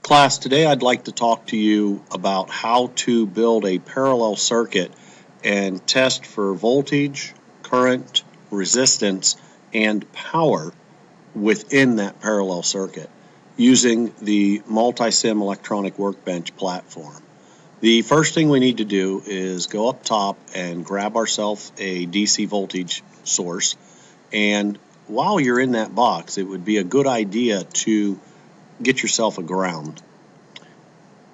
Class, today I'd like to talk to you about how to build a parallel circuit and test for voltage, current, resistance, and power within that parallel circuit using the Multisim electronic workbench platform. The first thing we need to do is go up top and grab ourselves a DC voltage source, and while you're in that box, it would be a good idea to get yourself a ground.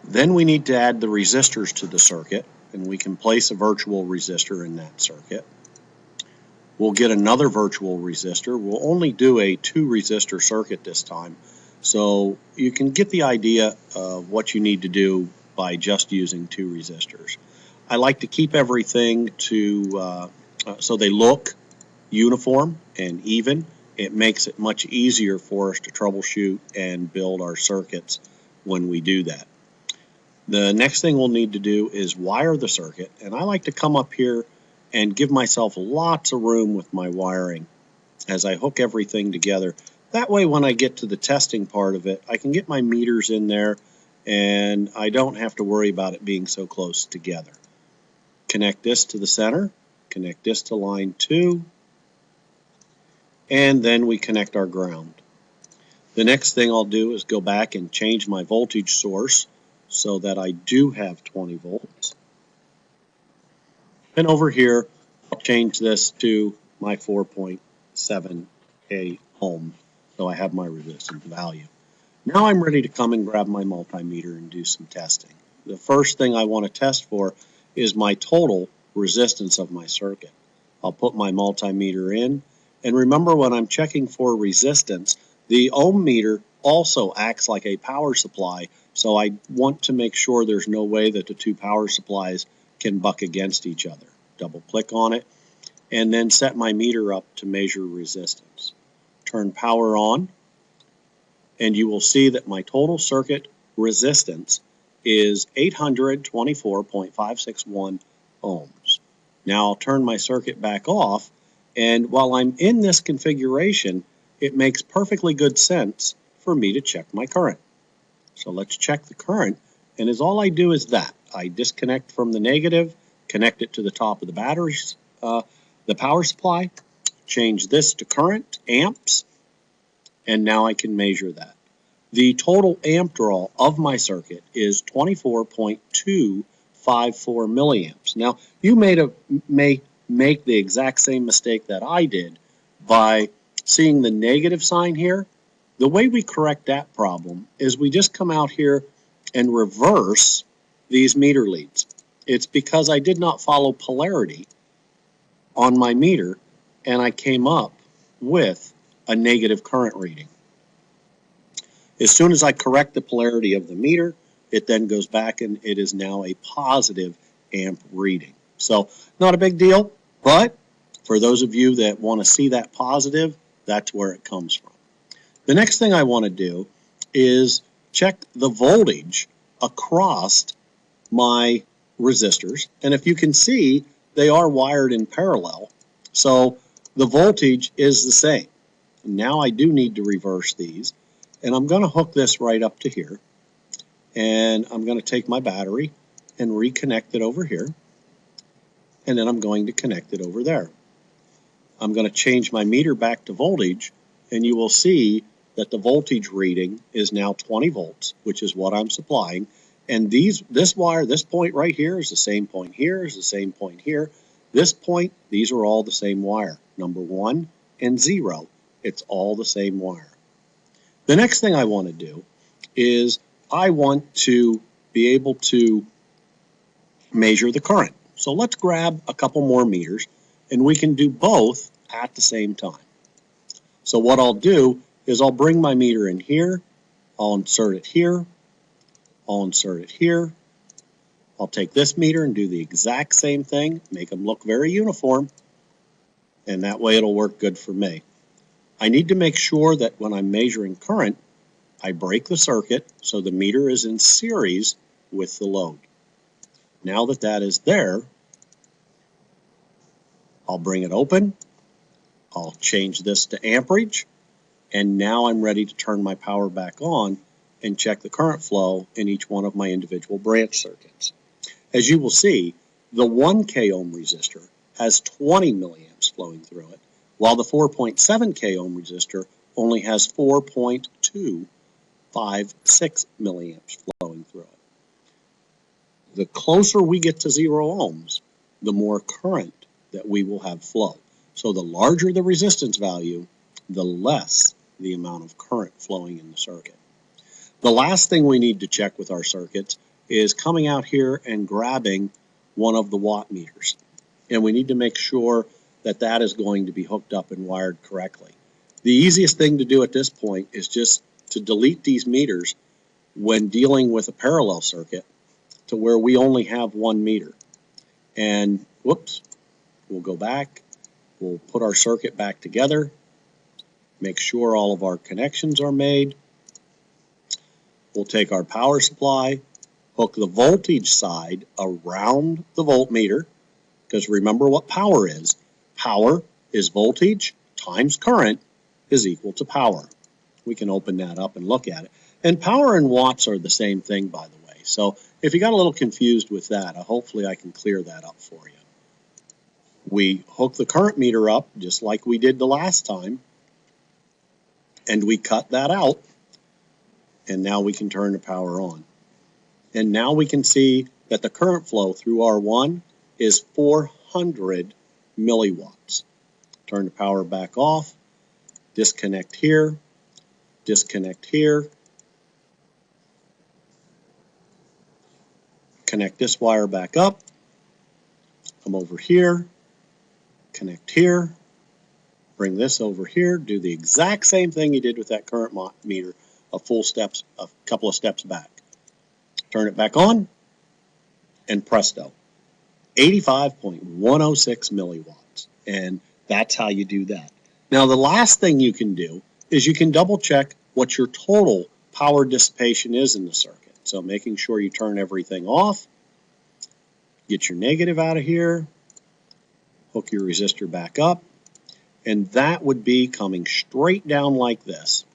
Then we need to add the resistors to the circuit, and we can place a virtual resistor in that circuit. We'll get another virtual resistor. We'll only do a 2 resistor circuit this time, so you can get the idea of what you need to do by just using 2 resistors. I like to keep everything so they look uniform and even. It makes it much easier for us to troubleshoot and build our circuits when we do that. The next thing we'll need to do is wire the circuit, and I like to come up here and give myself lots of room with my wiring as I hook everything together. That way when I get to the testing part of it, I can get my meters in there and I don't have to worry about it being so close together. Connect this to the center, connect this to line 2, and then we connect our ground. The next thing I'll do is go back and change my voltage source so that I do have 20 volts. And over here, I'll change this to my 4.7 ohm, so I have my resistance value. Now I'm ready to come and grab my multimeter and do some testing. The first thing I want to test for is my total resistance of my circuit. I'll put my multimeter in, and remember, when I'm checking for resistance, the ohm meter also acts like a power supply, so I want to make sure there's no way that the 2 power supplies can buck against each other. Double click on it and then set my meter up to measure resistance. Turn power on, and you will see that my total circuit resistance is 824.561 ohms. Now I'll turn my circuit back off, and while I'm in this configuration, it makes perfectly good sense for me to check my current. So let's check the current, and all I do is that. I disconnect from the negative, connect it to the top of the batteries, the power supply, change this to current, amps, and now I can measure that. The total amp draw of my circuit is 24.254 milliamps. Now, you may make the exact same mistake that I did by seeing the negative sign here. The way we correct that problem is we just come out here and reverse these meter leads. It's because I did not follow polarity on my meter, and I came up with a negative current reading. As soon as I correct the polarity of the meter, it then goes back and it is now a positive amp reading. So not a big deal, but for those of you that want to see that positive, that's where it comes from. The next thing I want to do is check the voltage across my resistors, and if you can see, they are wired in parallel, so the voltage is the same. Now I do need to reverse these, and I'm going to hook this right up to here, and I'm going to take my battery and reconnect it over here, and then I'm going to connect it over there. I'm going to change my meter back to voltage, and you will see that the voltage reading is now 20 volts, which is what I'm supplying. And this wire, this point right here is the same point here, is the same point here. This point, these are all the same wire. Number 1 and 0, it's all the same wire. The next thing I want to do is I want to be able to measure the current. So let's grab a couple more meters, and we can do both at the same time. So what I'll do is I'll bring my meter in here, I'll insert it here, I'll insert it here. I'll take this meter and do the exact same thing, make them look very uniform, and that way it'll work good for me. I need to make sure that when I'm measuring current, I break the circuit so the meter is in series with the load. Now that that is there, I'll bring it open, I'll change this to amperage, and now I'm ready to turn my power back on and check the current flow in each one of my individual branch circuits. As you will see, the 1K ohm resistor has 20 milliamps flowing through it, while the 4.7K ohm resistor only has 4.256 milliamps flowing through it. The closer we get to 0 ohms, the more current that we will have flow. So the larger the resistance value, the less the amount of current flowing in the circuit. The last thing we need to check with our circuits is coming out here and grabbing one of the watt meters. And we need to make sure that that is going to be hooked up and wired correctly. The easiest thing to do at this point is just to delete these meters when dealing with a parallel circuit to where we only have one meter. And whoops, we'll go back, we'll put our circuit back together, make sure all of our connections are made. We'll take our power supply, hook the voltage side around the voltmeter, because remember what power is. Power is voltage times current is equal to power. We can open that up and look at it. And power and watts are the same thing, by the way. So if you got a little confused with that, hopefully I can clear that up for you. We hook the current meter up just like we did the last time, and we cut that out, and now we can turn the power on. And now we can see that the current flow through R1 is 400 milliwatts. Turn the power back off, disconnect here, connect this wire back up, come over here, connect here, bring this over here, do the exact same thing you did with that current meter, a couple of steps back. Turn it back on, and presto, 85.106 milliwatts. And that's how you do that. Now the last thing you can do is you can double check what your total power dissipation is in the circuit. So making sure you turn everything off, get your negative out of here, hook your resistor back up, and that would be coming straight down like this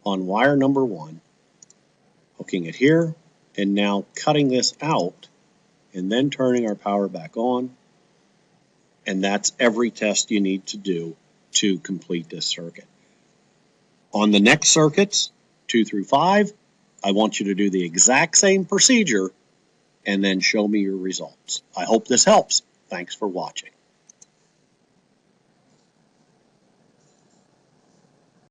on wire number 1, hooking it here, and now cutting this out and then turning our power back on. And that's every test you need to do to complete this circuit. On the next circuits, 2 through 5, I want you to do the exact same procedure and then show me your results. I hope this helps. Thanks for watching.